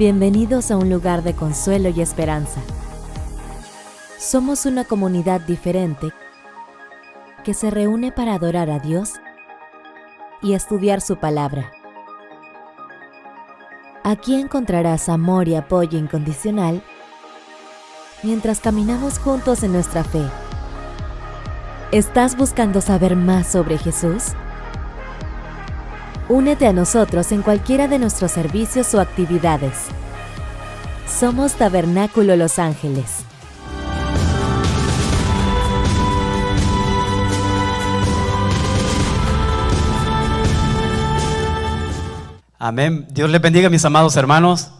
Bienvenidos a un lugar de consuelo y esperanza. Somos una comunidad diferente que se reúne para adorar a Dios y estudiar su palabra. Aquí encontrarás amor y apoyo incondicional mientras caminamos juntos en nuestra fe. ¿Estás buscando saber más sobre Jesús? Únete a nosotros en cualquiera de nuestros servicios o actividades. Somos Tabernáculo Los Ángeles. Amén. Dios les bendiga, mis amados hermanos.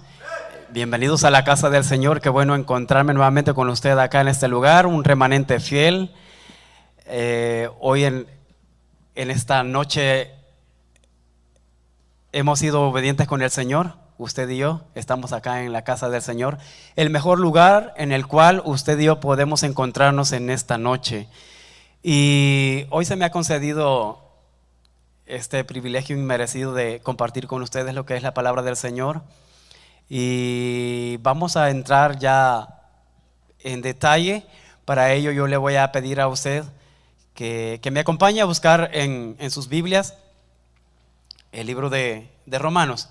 Bienvenidos a la casa del Señor. Qué bueno encontrarme nuevamente con usted acá en este lugar, un remanente fiel. Hoy en esta noche hemos sido obedientes con el Señor. Usted y yo estamos acá en la casa del Señor, el mejor lugar en el cual usted y yo podemos encontrarnos en esta noche. Y hoy se me ha concedido este privilegio inmerecido de compartir con ustedes lo que es la palabra del Señor. Y vamos a entrar ya en detalle. Para ello yo le voy a pedir a usted que me acompañe a buscar en sus Biblias el libro de Romanos.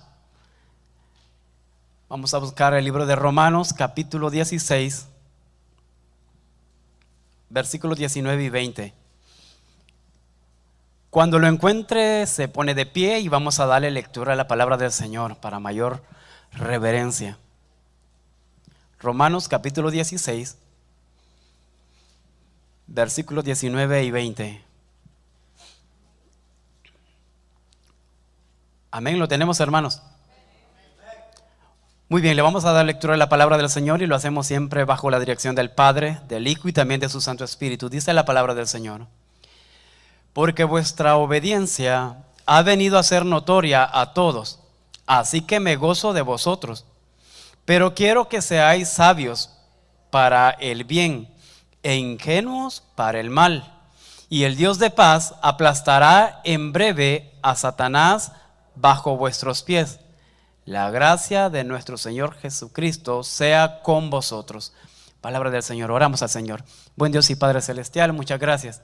Vamos a buscar el libro de Romanos, capítulo 16, versículos 19 y 20. Cuando lo encuentre, se pone de pie y vamos a darle lectura a la palabra del Señor para mayor reverencia. Romanos, capítulo 16, versículos 19 y 20. Amén, ¿lo tenemos, hermanos? Muy bien, le vamos a dar lectura a la palabra del Señor y lo hacemos siempre bajo la dirección del Padre, del Hijo y también de su Santo Espíritu. Dice la palabra del Señor: porque vuestra obediencia ha venido a ser notoria a todos, así que me gozo de vosotros. Pero quiero que seáis sabios para el bien e ingenuos para el mal. Y el Dios de paz aplastará en breve a Satanás bajo vuestros pies. La gracia de nuestro Señor Jesucristo sea con vosotros. Palabra del Señor. Oramos al Señor. Buen Dios y Padre Celestial, muchas gracias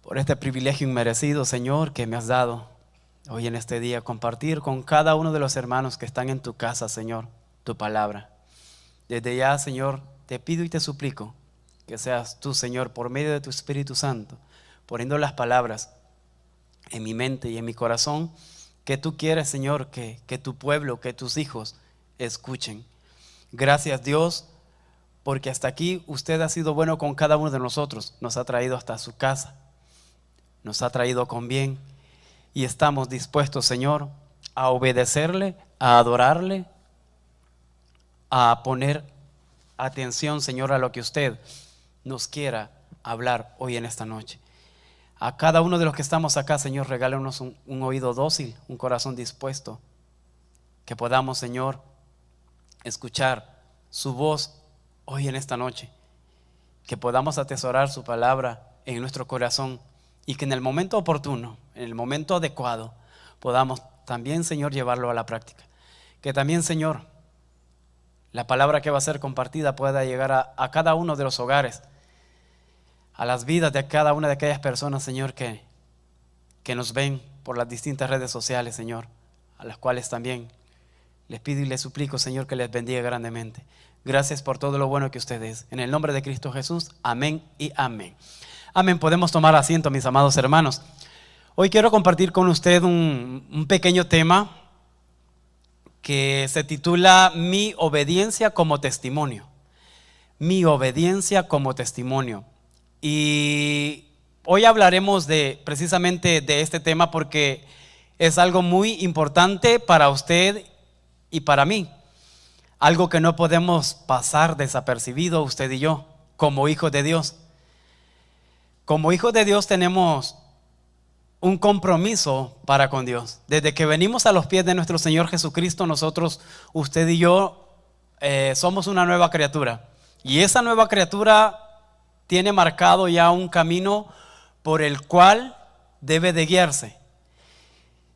por este privilegio inmerecido, Señor, que me has dado hoy en este día, compartir con cada uno de los hermanos que están en tu casa, Señor, tu palabra. Desde ya, Señor, te pido y te suplico que seas tú, Señor, por medio de tu Espíritu Santo, poniendo las palabras en mi mente y en mi corazón que tú quieres, Señor, que tu pueblo, que tus hijos escuchen. Gracias, Dios, porque hasta aquí usted ha sido bueno con cada uno de nosotros. Nos ha traído hasta su casa, nos ha traído con bien y estamos dispuestos, Señor, a obedecerle, a adorarle, a poner atención, Señor, a lo que usted nos quiera hablar hoy en esta noche. A cada uno de los que estamos acá, Señor, regálanos un oído dócil, un corazón dispuesto, que podamos, Señor, escuchar su voz hoy en esta noche, que podamos atesorar su palabra en nuestro corazón y que en el momento oportuno, en el momento adecuado, podamos también, Señor, llevarlo a la práctica. Que también, Señor, la palabra que va a ser compartida pueda llegar a cada uno de los hogares, a las vidas de cada una de aquellas personas, Señor, que nos ven por las distintas redes sociales, Señor, a las cuales también les pido y les suplico, Señor, que les bendiga grandemente. Gracias por todo lo bueno que usted es. En el nombre de Cristo Jesús, amén y amén. Amén. Podemos tomar asiento, mis amados hermanos. Hoy quiero compartir con usted un pequeño tema que se titula Mi obediencia como testimonio. Mi obediencia como testimonio. Y hoy hablaremos precisamente de este tema porque es algo muy importante para usted y para mí. Algo que no podemos pasar desapercibido usted y yo como hijos de Dios. Como hijos de Dios tenemos un compromiso para con Dios. Desde que venimos a los pies de nuestro Señor Jesucristo, nosotros, usted y yo, somos una nueva criatura. Y esa nueva criatura tiene marcado ya un camino por el cual debe de guiarse.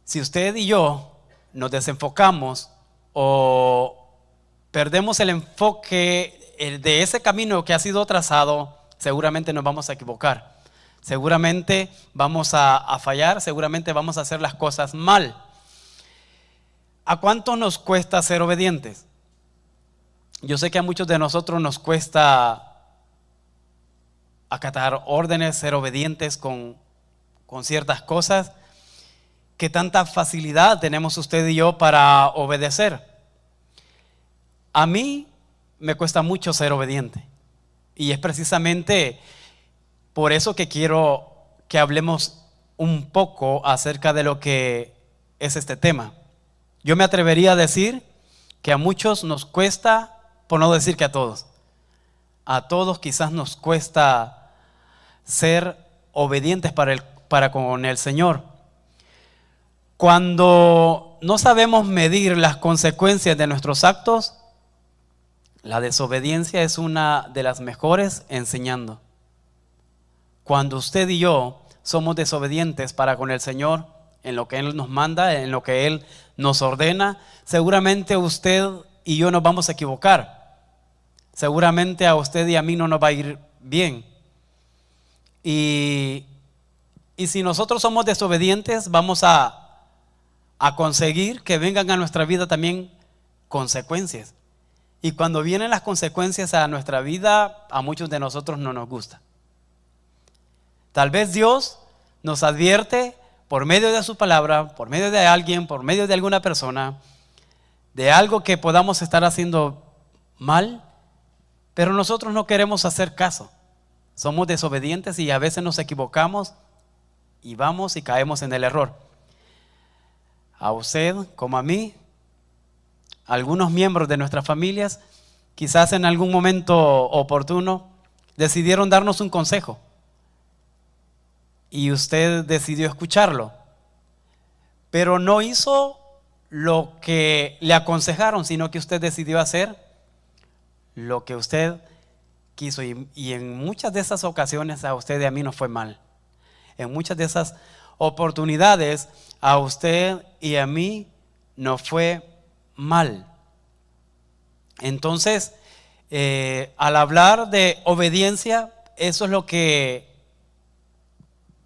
Si usted y yo nos desenfocamos o perdemos el enfoque de ese camino que ha sido trazado, seguramente nos vamos a equivocar. Seguramente vamos a fallar, seguramente vamos a hacer las cosas mal. ¿A cuánto nos cuesta ser obedientes? Yo sé que a muchos de nosotros nos cuesta acatar órdenes, ser obedientes con ciertas cosas. ¿Qué tanta facilidad tenemos usted y yo para obedecer? A mí me cuesta mucho ser obediente. Y es precisamente por eso que quiero que hablemos un poco acerca de lo que es este tema. Yo me atrevería a decir que a muchos nos cuesta, por no decir que a todos quizás nos cuesta ser obedientes para con el Señor. Cuando no sabemos medir las consecuencias de nuestros actos, la desobediencia es una de las mejores enseñando. Cuando usted y yo somos desobedientes para con el Señor, en lo que Él nos manda, en lo que Él nos ordena, seguramente usted y yo nos vamos a equivocar. Seguramente a usted y a mí no nos va a ir bien. Y si nosotros somos desobedientes, vamos a conseguir que vengan a nuestra vida también consecuencias. Y cuando vienen las consecuencias a nuestra vida, a muchos de nosotros no nos gusta. Tal vez Dios nos advierte por medio de su palabra, por medio de alguien, por medio de alguna persona, de algo que podamos estar haciendo mal, pero nosotros no queremos hacer caso. Somos desobedientes y a veces nos equivocamos y vamos y caemos en el error. A usted como a mí, algunos miembros de nuestras familias, quizás en algún momento oportuno, decidieron darnos un consejo. Y usted decidió escucharlo, pero no hizo lo que le aconsejaron, sino que usted decidió hacer lo que usted quiso. Y en muchas de esas ocasiones a usted y a mí nos fue mal. En muchas de esas oportunidades a usted y a mí nos fue mal. Entonces, al hablar de obediencia, eso es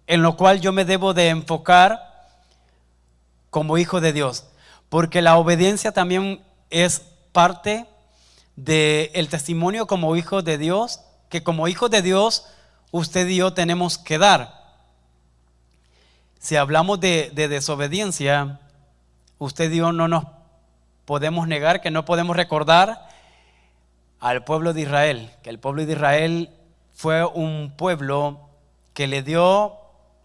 en lo cual yo me debo de enfocar como hijo de Dios, porque la obediencia también es parte del testimonio como hijo de Dios, que como hijos de Dios usted y yo tenemos que dar. Si hablamos de desobediencia, usted y yo no nos podemos negar, que no podemos recordar al pueblo de Israel, que el pueblo de Israel fue un pueblo que le dio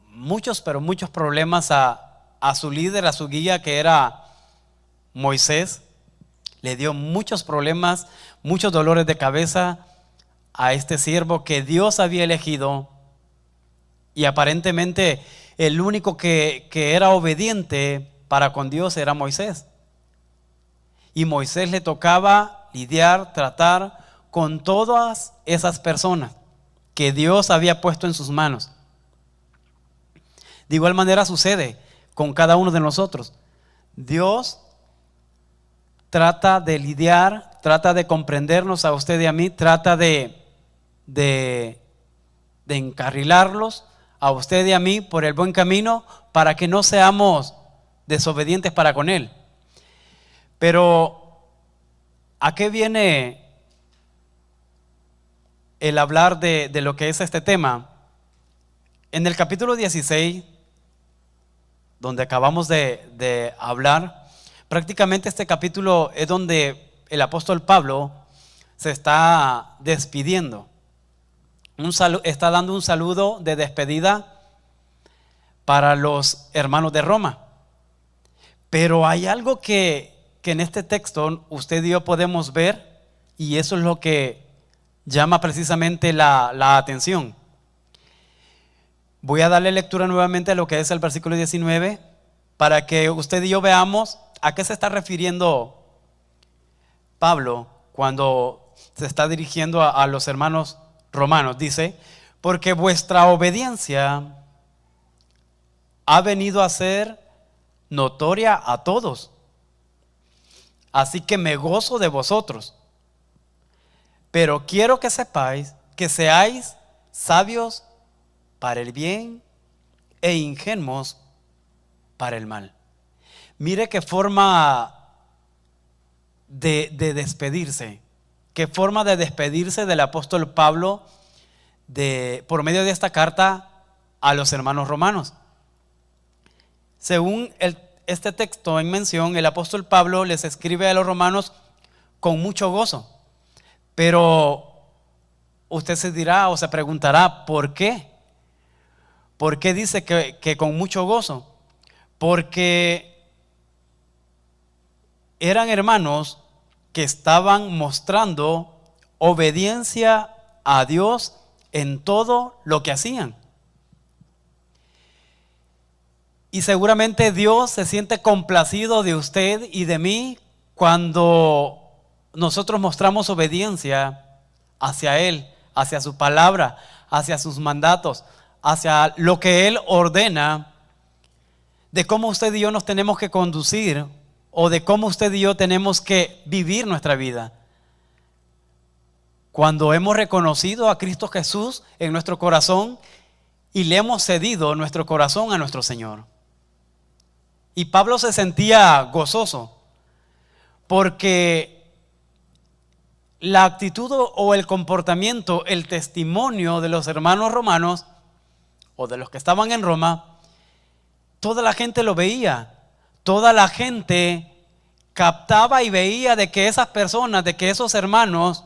muchos problemas a su líder, a su guía, que era Moisés. Le dio muchos problemas, muchos dolores de cabeza a este siervo que Dios había elegido, y aparentemente el único que era obediente para con Dios era Moisés. Y Moisés le tocaba lidiar, tratar con todas esas personas que Dios había puesto en sus manos. De igual manera sucede con cada uno de nosotros. Dios trata de lidiar, trata de comprendernos a usted y a mí, trata de encarrilarlos a usted y a mí por el buen camino para que no seamos desobedientes para con Él. Pero ¿a qué viene el hablar de lo que es este tema? En el capítulo 16, donde acabamos de hablar, prácticamente este capítulo es donde el apóstol Pablo se está despidiendo. Está dando un saludo de despedida para los hermanos de Roma. Pero hay algo que en este texto usted y yo podemos ver, y eso es lo que llama precisamente la atención. Voy a darle lectura nuevamente a lo que es el versículo 19 para que usted y yo veamos a qué se está refiriendo Pablo cuando se está dirigiendo a los hermanos romanos. Dice: porque vuestra obediencia ha venido a ser notoria a todos. así que me gozo de vosotros. Pero quiero que sepáis que seáis sabios para el bien e ingenuos para el mal. Mire qué forma de despedirse, qué forma de despedirse del apóstol Pablo por medio de esta carta a los hermanos romanos. Según este texto en mención, el apóstol Pablo les escribe a los romanos con mucho gozo. Pero usted se dirá o se preguntará, ¿por qué? ¿Por qué dice que con mucho gozo? Porque eran hermanos que estaban mostrando obediencia a Dios en todo lo que hacían. Y seguramente Dios se siente complacido de usted y de mí cuando nosotros mostramos obediencia hacia Él, hacia su palabra, hacia sus mandatos, hacia lo que Él ordena, de cómo usted y yo nos tenemos que conducir o de cómo usted y yo tenemos que vivir nuestra vida. Cuando hemos reconocido a Cristo Jesús en nuestro corazón y le hemos cedido nuestro corazón a nuestro Señor. Y Pablo se sentía gozoso porque la actitud o el comportamiento, el testimonio de los hermanos romanos o de los que estaban en Roma, toda la gente lo veía, toda la gente captaba y veía de que esas personas, de que esos hermanos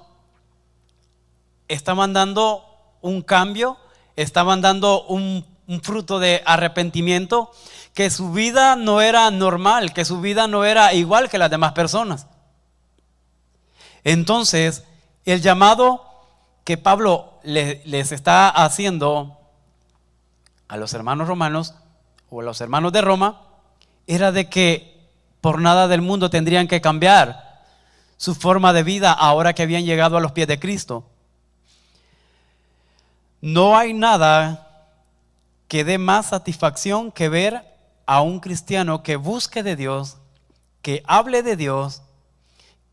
estaban dando un cambio, estaban dando un fruto de arrepentimiento, que su vida no era normal, que su vida no era igual que las demás personas. Entonces, el llamado que Pablo les está haciendo a los hermanos romanos o a los hermanos de Roma era de que por nada del mundo tendrían que cambiar su forma de vida ahora que habían llegado a los pies de Cristo. No hay nada que dé más satisfacción que ver a un cristiano que busque de Dios, que hable de Dios,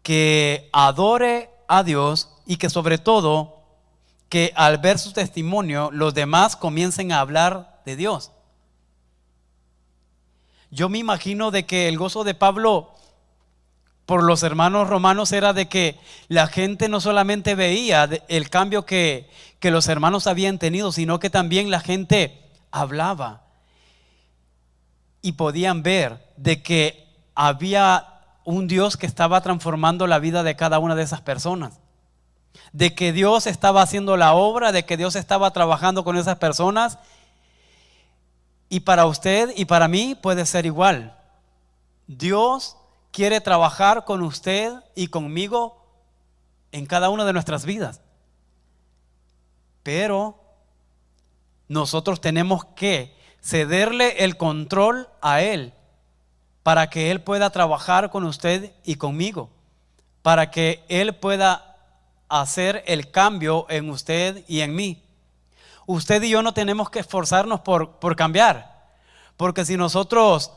que adore a Dios y que sobre todo que al ver su testimonio los demás comiencen a hablar de Dios. Yo me imagino de que el gozo de Pablo por los hermanos romanos era de que la gente no solamente veía el cambio que los hermanos habían tenido, sino que también la gente hablaba y podían ver de que había un Dios que estaba transformando la vida de cada una de esas personas, de que Dios estaba haciendo la obra, de que Dios estaba trabajando con esas personas. Y para usted y para mí puede ser igual. Dios quiere trabajar con usted y conmigo en cada una de nuestras vidas. Pero nosotros tenemos que cederle el control a Él para que Él pueda trabajar con usted y conmigo, para que Él pueda hacer el cambio en usted y en mí. Usted y yo no tenemos que esforzarnos por cambiar, porque si nosotros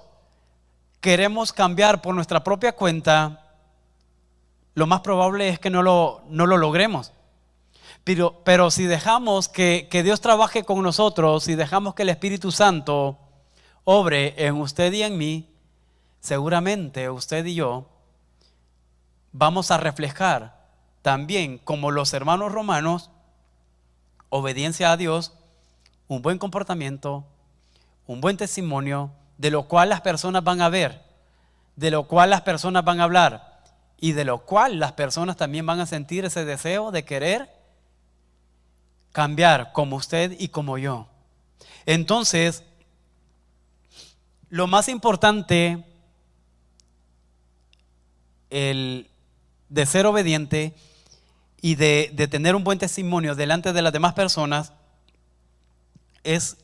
queremos cambiar por nuestra propia cuenta, lo más probable es que no lo logremos. Pero si dejamos que Dios trabaje con nosotros, si dejamos que el Espíritu Santo obre en usted y en mí, seguramente usted y yo vamos a reflejar también, como los hermanos romanos, obediencia a Dios, un buen comportamiento, un buen testimonio, de lo cual las personas van a ver, de lo cual las personas van a hablar y de lo cual las personas también van a sentir ese deseo de querer cambiar como usted y como yo. Entonces, lo más importante de ser obediente y de tener un buen testimonio delante de las demás personas es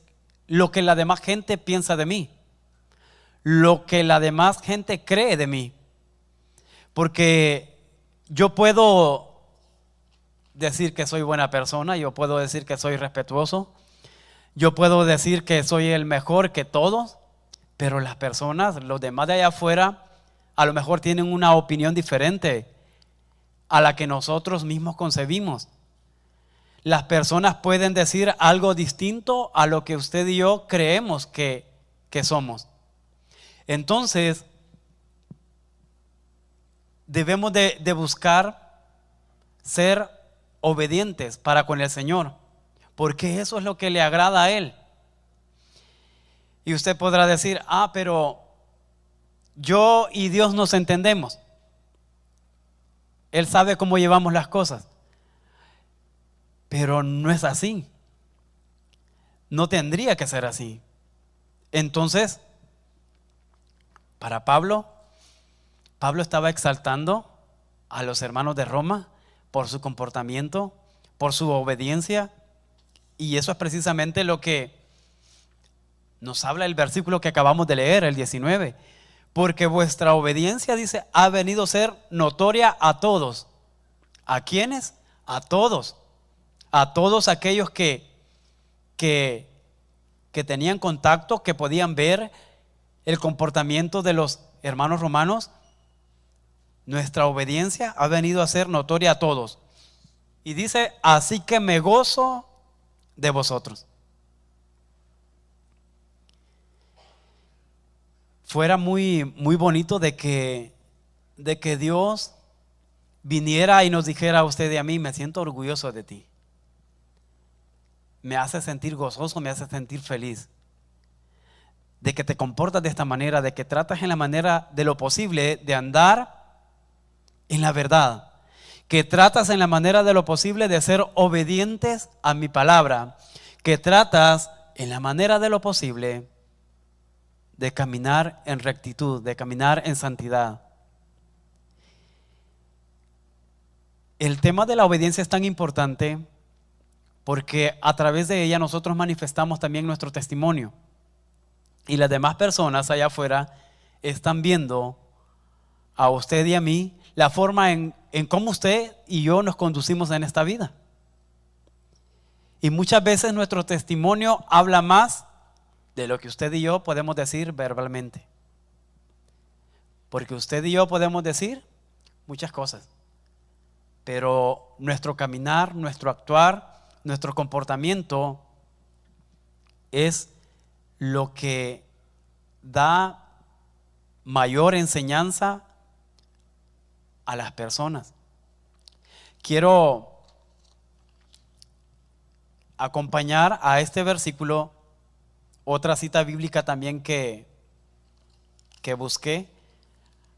lo que la demás gente piensa de mí, lo que la demás gente cree de mí. Porque yo puedo decir que soy buena persona, yo puedo decir que soy respetuoso, yo puedo decir que soy el mejor que todos, pero las personas, los demás de allá afuera, a lo mejor tienen una opinión diferente a la que nosotros mismos concebimos. Las personas pueden decir algo distinto a lo que usted y yo creemos que somos. Entonces, debemos de buscar ser obedientes para con el Señor, porque eso es lo que le agrada a Él. Y usted podrá decir, pero yo y Dios nos entendemos. Él sabe cómo llevamos las cosas. Pero no es así. No tendría que ser así. Entonces, para Pablo estaba exaltando a los hermanos de Roma por su comportamiento, por su obediencia. Y eso es precisamente lo que nos habla el versículo que acabamos de leer, el 19. Porque vuestra obediencia, dice, ha venido a ser notoria a todos. ¿A quiénes? A todos. A todos aquellos que tenían contacto, que podían ver el comportamiento de los hermanos romanos. Nuestra obediencia ha venido a ser notoria a todos. Y dice, así que me gozo de vosotros. Fuera muy bonito de que Dios viniera y nos dijera a usted y a mí, me siento orgulloso de ti. Me hace sentir gozoso, me hace sentir feliz. De que te comportas de esta manera, de que tratas en la manera de lo posible de andar en la verdad. Que tratas en la manera de lo posible de ser obedientes a mi palabra. Que tratas en la manera de lo posible de caminar en rectitud, de caminar en santidad. El tema de la obediencia es tan importante porque a través de ella nosotros manifestamos también nuestro testimonio. Y las demás personas allá afuera están viendo a usted y a mí la forma en cómo usted y yo nos conducimos en esta vida. Y muchas veces nuestro testimonio habla más de lo que usted y yo podemos decir verbalmente. Porque usted y yo podemos decir muchas cosas, pero nuestro caminar, nuestro actuar, nuestro comportamiento es lo que da mayor enseñanza a las personas. Quiero acompañar a este versículo otra cita bíblica también que busqué,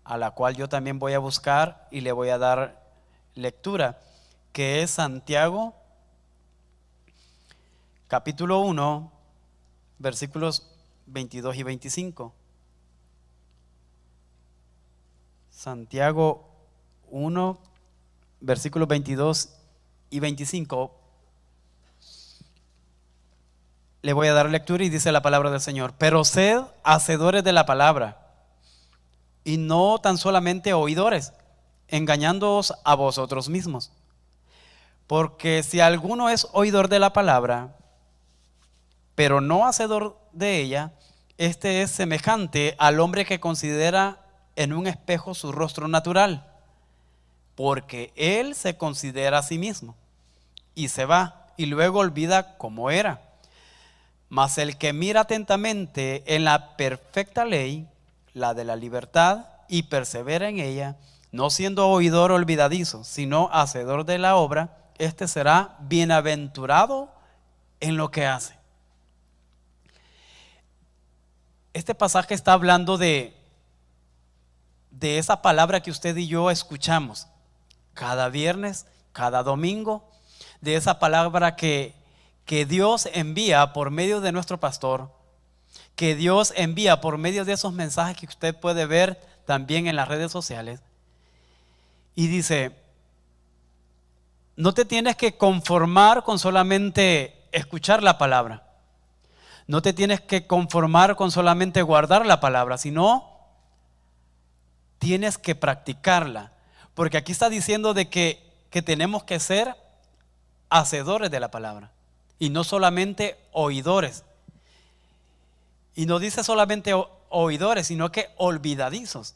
a la cual yo también voy a buscar y le voy a dar lectura, que es Santiago capítulo 1, versículos 22 y 25. Santiago 1, versículos 22 y 25. Le voy a dar lectura y dice la palabra del Señor: pero sed hacedores de la palabra y no tan solamente oidores, engañándoos a vosotros mismos. Porque si alguno es oidor de la palabra, pero no hacedor de ella, este es semejante al hombre que considera en un espejo su rostro natural, porque él se considera a sí mismo y se va y luego olvida cómo era. Mas el que mira atentamente en la perfecta ley, la de la libertad, y persevera en ella, no siendo oidor olvidadizo, sino hacedor de la obra, este será bienaventurado en lo que hace. Este pasaje está hablando de esa palabra que usted y yo escuchamos cada viernes, cada domingo, de esa palabra que Dios envía por medio de nuestro pastor, que Dios envía por medio de esos mensajes que usted puede ver también en las redes sociales. Y dice, no te tienes que conformar con solamente escuchar la palabra. No te tienes que conformar con solamente guardar la palabra, sino tienes que practicarla. Porque aquí está diciendo de que tenemos que ser hacedores de la palabra y no solamente oidores. Y no dice solamente oidores, sino que olvidadizos.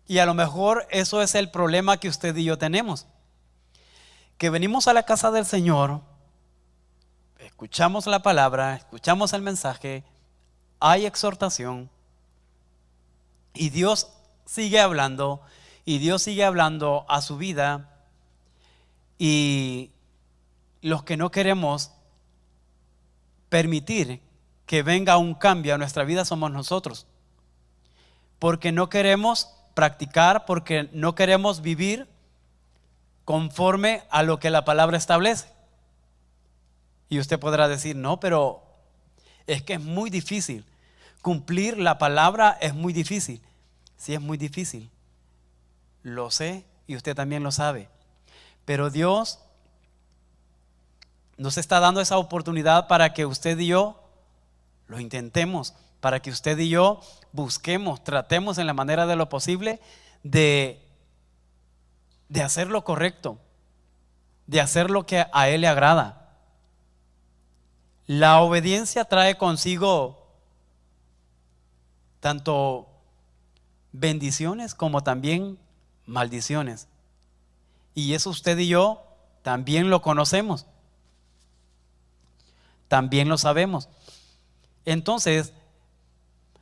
Y a lo mejor eso es el problema que usted y yo tenemos. Que venimos a la casa del Señor, escuchamos la palabra, escuchamos el mensaje, hay exhortación y Dios sigue hablando y Dios sigue hablando a su vida, y los que no queremos permitir que venga un cambio a nuestra vida somos nosotros, porque no queremos practicar, porque no queremos vivir conforme a lo que la palabra establece. Y usted podrá decir, no, pero es que es muy difícil. Cumplir la palabra es muy difícil. Sí, es muy difícil. Lo sé y usted también lo sabe. Pero Dios nos está dando esa oportunidad para que usted y yo lo intentemos, para que usted y yo busquemos, tratemos en la manera de lo posible de hacer lo correcto, de hacer lo que a Él le agrada. La obediencia trae consigo tanto bendiciones como también maldiciones. Y eso usted y yo también lo conocemos, también lo sabemos. Entonces,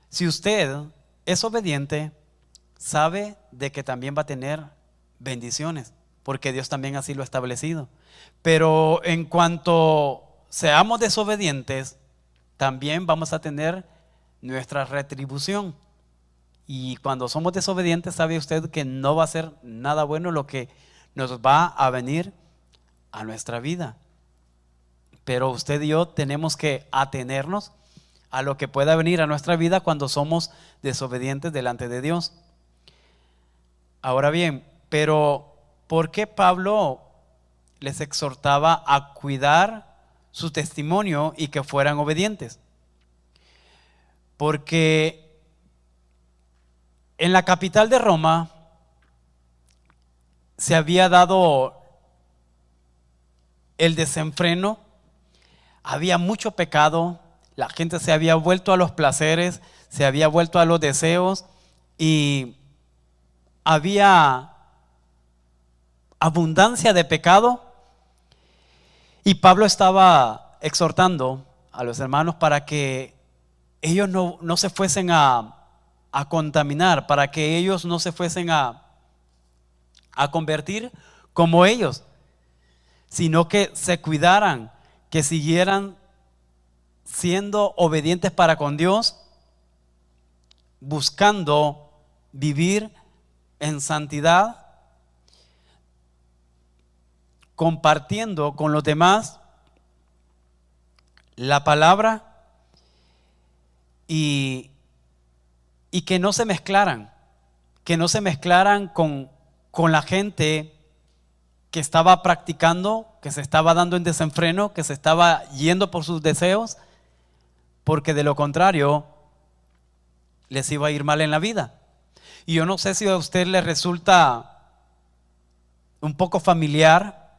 si usted es obediente, sabe de que también va a tener bendiciones, porque Dios también así lo ha establecido. Pero en cuanto seamos desobedientes, también vamos a tener nuestra retribución. Y cuando somos desobedientes, sabe usted que no va a ser nada bueno lo que nos va a venir a nuestra vida. Pero usted y yo tenemos que atenernos a lo que pueda venir a nuestra vida cuando somos desobedientes delante de Dios. Ahora bien, pero ¿por qué Pablo les exhortaba a cuidar su testimonio y que fueran obedientes? Porque en la capital de Roma se había dado el desenfreno, había mucho pecado, la gente se había vuelto a los placeres, se había vuelto a los deseos, y había abundancia de pecado. Y Pablo estaba exhortando a los hermanos para que ellos no se fuesen a contaminar, para que ellos no se fuesen a convertir como ellos, sino que se cuidaran, que siguieran siendo obedientes para con Dios, buscando vivir en santidad, compartiendo con los demás la palabra, y que no se mezclaran, con la gente que estaba practicando, que se estaba dando en desenfreno, que se estaba yendo por sus deseos, porque de lo contrario les iba a ir mal en la vida. Y yo no sé si a usted le resulta un poco familiar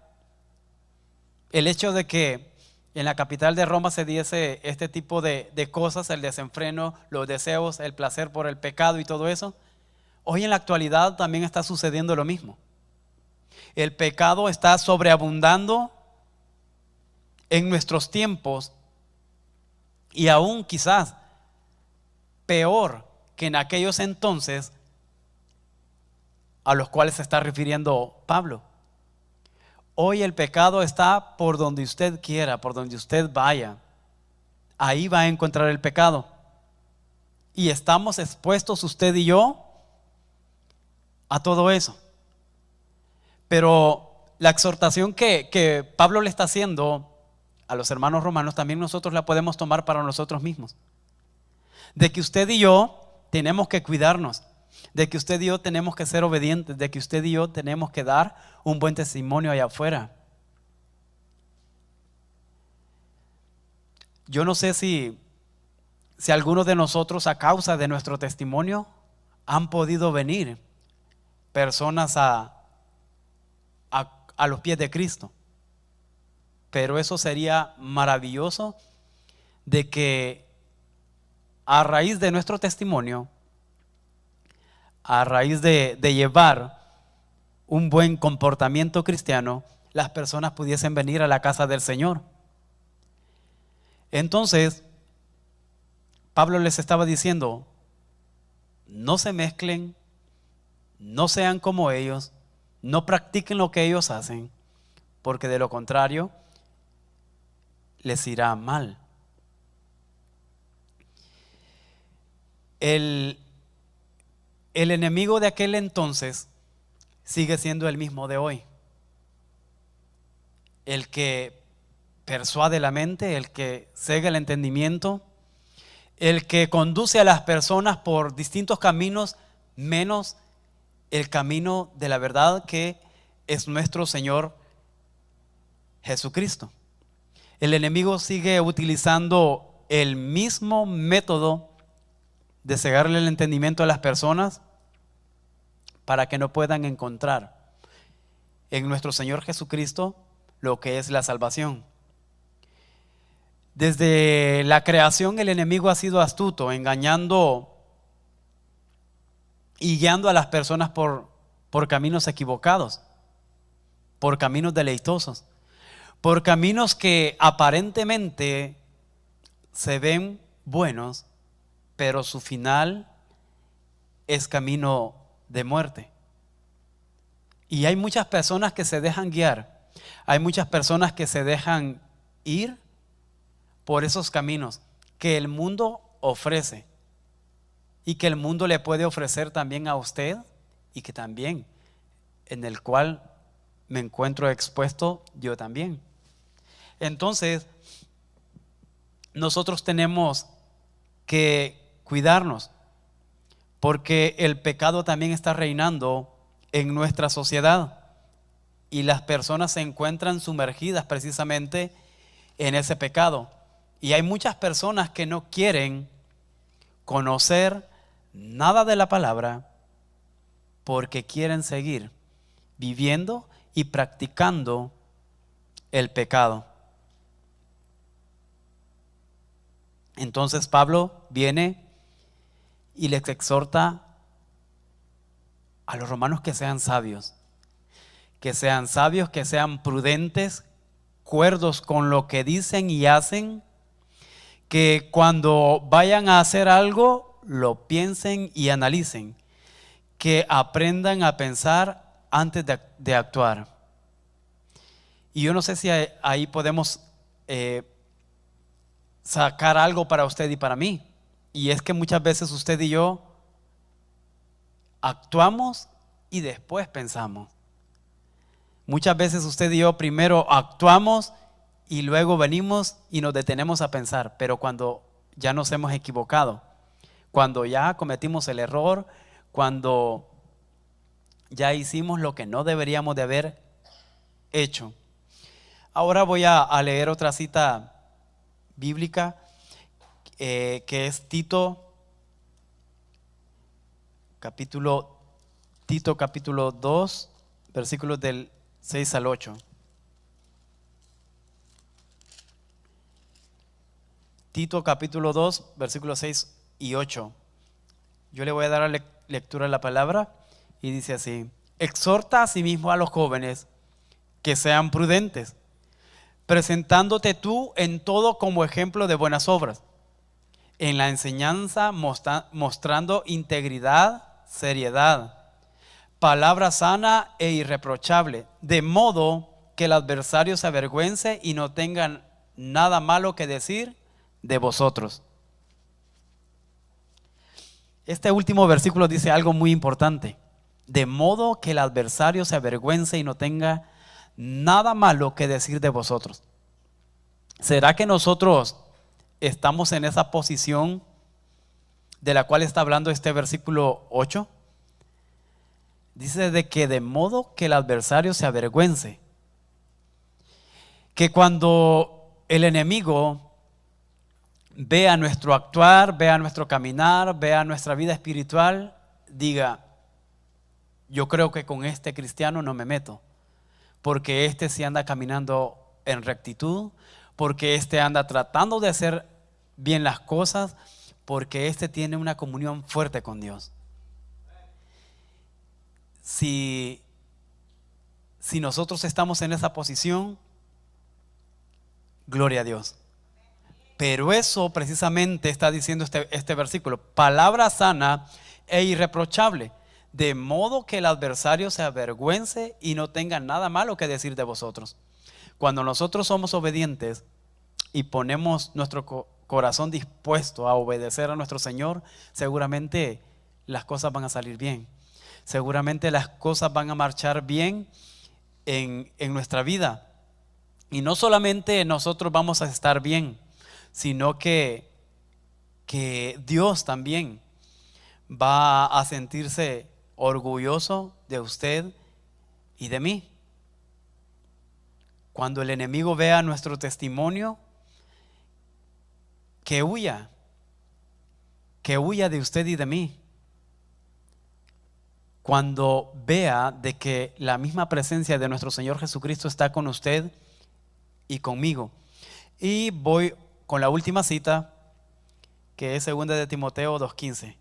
el hecho de que en la capital de Roma se diese este tipo de cosas, el desenfreno, los deseos, el placer por el pecado y todo eso. Hoy en la actualidad también está sucediendo lo mismo. El pecado está sobreabundando en nuestros tiempos, y aún quizás peor que en aquellos entonces a los cuales se está refiriendo Pablo. Hoy el pecado está por donde usted quiera, por donde usted vaya. Ahí va a encontrar el pecado. Y estamos expuestos usted y yo a todo eso. Pero la exhortación que Pablo le está haciendo a los hermanos romanos, también nosotros la podemos tomar para nosotros mismos. De que usted y yo tenemos que cuidarnos, de que usted y yo tenemos que ser obedientes, de que usted y yo tenemos que dar un buen testimonio allá afuera. Yo no sé si algunos de nosotros, a causa de nuestro testimonio, han podido venir personas a los pies de Cristo. Pero eso sería maravilloso, de que a raíz de nuestro testimonio a raíz de llevar un buen comportamiento cristiano, las personas pudiesen venir a la casa del Señor. Entonces, Pablo les estaba diciendo, no se mezclen, no sean como ellos, no practiquen lo que ellos hacen, porque de lo contrario les irá mal. El enemigo de aquel entonces sigue siendo el mismo de hoy. El que persuade la mente, el que cega el entendimiento, el que conduce a las personas por distintos caminos, menos el camino de la verdad, que es nuestro Señor Jesucristo. El enemigo sigue utilizando el mismo método de cegarle el entendimiento a las personas para que no puedan encontrar en nuestro Señor Jesucristo lo que es la salvación. Desde la creación el enemigo ha sido astuto, engañando y guiando a las personas por caminos equivocados, por caminos deleitosos, por caminos que aparentemente se ven buenos, pero su final es camino de muerte. Y hay muchas personas que se dejan guiar, hay muchas personas que se dejan ir por esos caminos que el mundo ofrece y que el mundo le puede ofrecer también a usted, y que también en el cual me encuentro expuesto yo también. Entonces, nosotros tenemos que cuidarnos, porque el pecado también está reinando en nuestra sociedad y las personas se encuentran sumergidas precisamente en ese pecado. Y hay muchas personas que no quieren conocer nada de la palabra porque quieren seguir viviendo y practicando el pecado. Entonces Pablo viene y les exhorta a los romanos que sean sabios, que sean prudentes, cuerdos con lo que dicen y hacen, que cuando vayan a hacer algo lo piensen y analicen, que aprendan a pensar antes de actuar. Y yo no sé si ahí podemos sacar algo para usted y para mí, y es que muchas veces usted y yo actuamos y después pensamos. Muchas veces usted y yo primero actuamos y luego venimos y nos detenemos a pensar, pero cuando ya nos hemos equivocado, cuando ya cometimos el error, cuando ya hicimos lo que no deberíamos de haber hecho. Ahora voy a leer otra cita bíblica que es Tito capítulo 2, versículos del 6 al 8. Tito capítulo 2, versículos 6 y 8. Yo le voy a dar lectura a la palabra y dice así: exhorta asimismo a los jóvenes que sean prudentes, presentándote tú en todo como ejemplo de buenas obras, en la enseñanza mostrando integridad, seriedad, palabra sana e irreprochable, de modo que el adversario se avergüence y no tengan nada malo que decir de vosotros. Este último versículo dice algo muy importante: de modo que el adversario se avergüence y no tenga nada malo que decir de vosotros. ¿Será que nosotros estamos en esa posición de la cual está hablando este versículo 8? Dice de que de modo que el adversario se avergüence. Que cuando el enemigo vea nuestro actuar, vea nuestro caminar, vea nuestra vida espiritual, diga: yo creo que con este cristiano no me meto, porque este sí anda caminando en rectitud, porque este anda tratando de hacer bien las cosas, porque este tiene una comunión fuerte con Dios. si nosotros estamos en esa posición, gloria a Dios. Pero eso precisamente está diciendo este versículo: palabra sana e irreprochable, de modo que el adversario se avergüence y no tenga nada malo que decir de vosotros. Cuando nosotros somos obedientes y ponemos nuestro corazón dispuesto a obedecer a nuestro Señor, seguramente las cosas van a salir bien. Seguramente las cosas van a marchar bien en nuestra vida. Y no solamente nosotros vamos a estar bien, sino que Dios también va a sentirse orgulloso de usted y de mí. Cuando el enemigo vea nuestro testimonio, que huya de usted y de mí. Cuando vea de que la misma presencia de nuestro Señor Jesucristo está con usted y conmigo. Y voy con la última cita, que es 2 de Timoteo 2:15.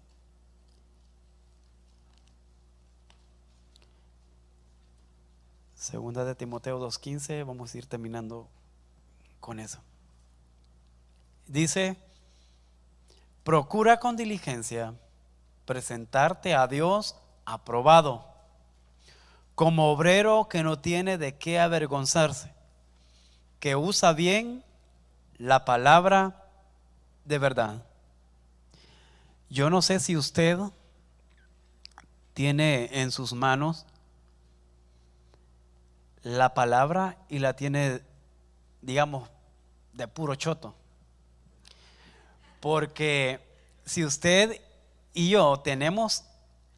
Segunda de Timoteo 2:15, vamos a ir terminando con eso. Dice: procura con diligencia presentarte a Dios aprobado, como obrero que no tiene de qué avergonzarse, que usa bien la palabra de verdad. Yo no sé si usted tiene en sus manos la palabra y la tiene, digamos, de puro choto. Porque si usted y yo tenemos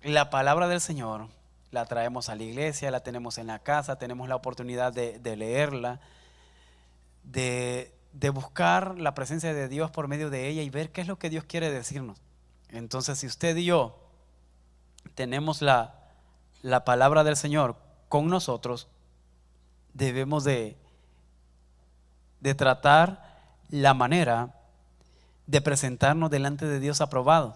la palabra del Señor, la traemos a la iglesia, la tenemos en la casa, tenemos la oportunidad de leerla, de buscar la presencia de Dios por medio de ella y ver qué es lo que Dios quiere decirnos. Entonces, si usted y yo tenemos la palabra del Señor con nosotros, debemos de tratar la manera de presentarnos delante de Dios aprobados.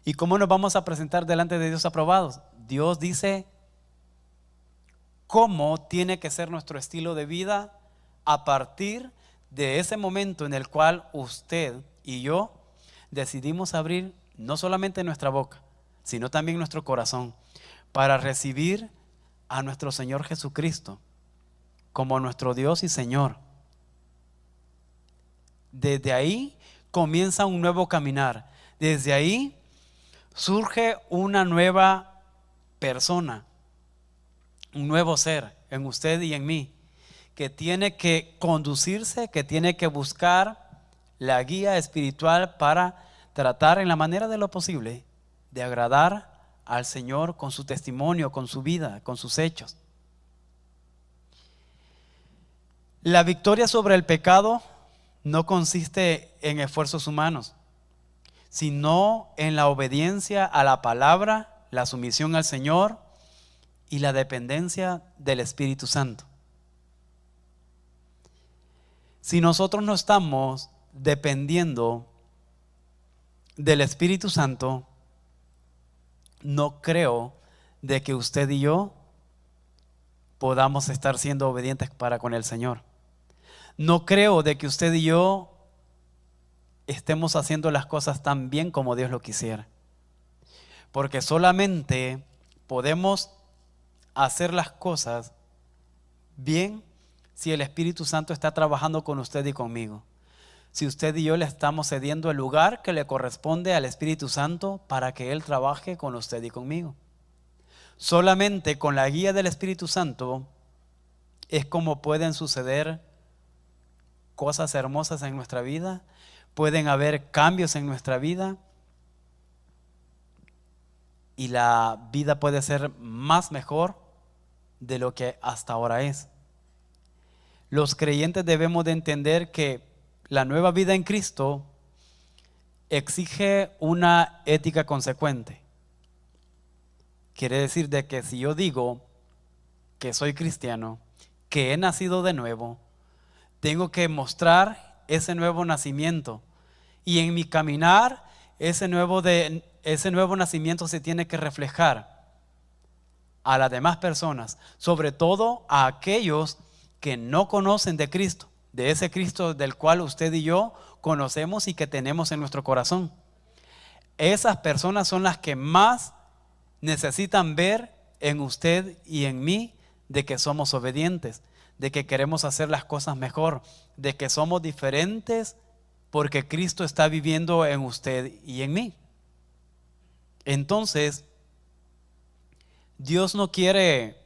¿Y cómo nos vamos a presentar delante de Dios aprobados? Dios dice cómo tiene que ser nuestro estilo de vida a partir de ese momento en el cual usted y yo decidimos abrir no solamente nuestra boca, sino también nuestro corazón para recibir a nuestro Señor Jesucristo como nuestro Dios y Señor. Desde ahí comienza un nuevo caminar. Desde ahí surge una nueva persona, un nuevo ser en usted y en mí, que tiene que conducirse, que tiene que buscar la guía espiritual para tratar en la manera de lo posible de agradar al Señor con su testimonio, con su vida, con sus hechos. La victoria sobre el pecado no consiste en esfuerzos humanos, sino en la obediencia a la palabra, la sumisión al Señor y la dependencia del Espíritu Santo. Si nosotros no estamos dependiendo del Espíritu Santo, no creo de que usted y yo podamos estar siendo obedientes para con el Señor. No creo de que usted y yo estemos haciendo las cosas tan bien como Dios lo quisiera. Porque solamente podemos hacer las cosas bien si el Espíritu Santo está trabajando con usted y conmigo. Si usted y yo le estamos cediendo el lugar que le corresponde al Espíritu Santo para que Él trabaje con usted y conmigo. Solamente con la guía del Espíritu Santo es como pueden suceder cosas hermosas en nuestra vida, pueden haber cambios en nuestra vida y la vida puede ser más mejor de lo que hasta ahora es. Los creyentes debemos de entender que la nueva vida en Cristo exige una ética consecuente. Quiere decir de que si yo digo que soy cristiano, que he nacido de nuevo, tengo que mostrar ese nuevo nacimiento. Y en mi caminar, ese nuevo nacimiento se tiene que reflejar a las demás personas, sobre todo a aquellos que no conocen de Cristo, de ese Cristo del cual usted y yo conocemos y que tenemos en nuestro corazón. Esas personas son las que más necesitan ver en usted y en mí de que somos obedientes, de que queremos hacer las cosas mejor, de que somos diferentes porque Cristo está viviendo en usted y en mí. Entonces, Dios no quiere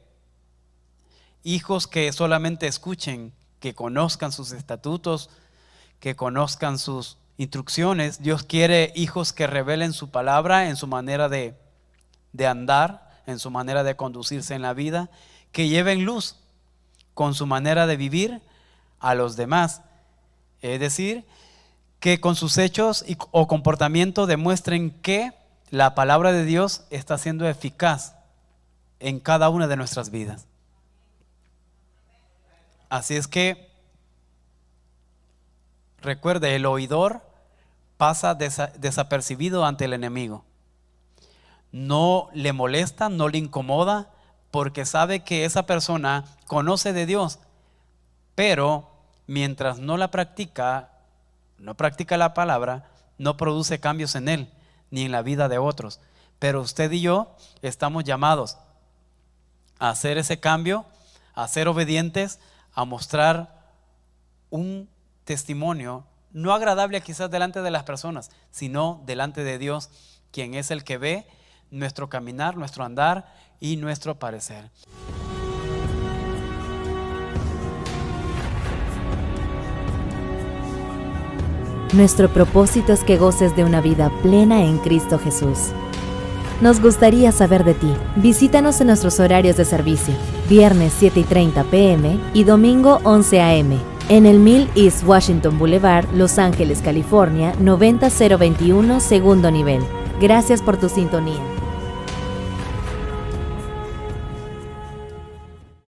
hijos que solamente escuchen, que conozcan sus estatutos, que conozcan sus instrucciones. Dios quiere hijos que revelen su palabra en su manera de andar, en su manera de conducirse en la vida, que lleven luz con su manera de vivir a los demás. Es decir, que con sus hechos o comportamiento demuestren que la palabra de Dios está siendo eficaz en cada una de nuestras vidas. Así es que recuerde, el oidor pasa desapercibido ante el enemigo. No le molesta, no le incomoda, porque sabe que esa persona conoce de Dios, pero mientras no practica la palabra, no produce cambios en él, ni en la vida de otros. Pero usted y yo estamos llamados a hacer ese cambio, a ser obedientes, a mostrar un testimonio, no agradable quizás delante de las personas, sino delante de Dios, quien es el que ve nuestro caminar, nuestro andar y nuestro parecer. Nuestro propósito es que goces de una vida plena en Cristo Jesús. Nos gustaría saber de ti. Visítanos en nuestros horarios de servicio, viernes 7:30 p.m. y domingo 11 a.m. en el 1000 East Washington Boulevard, Los Ángeles, California, 90021, segundo nivel. Gracias por tu sintonía.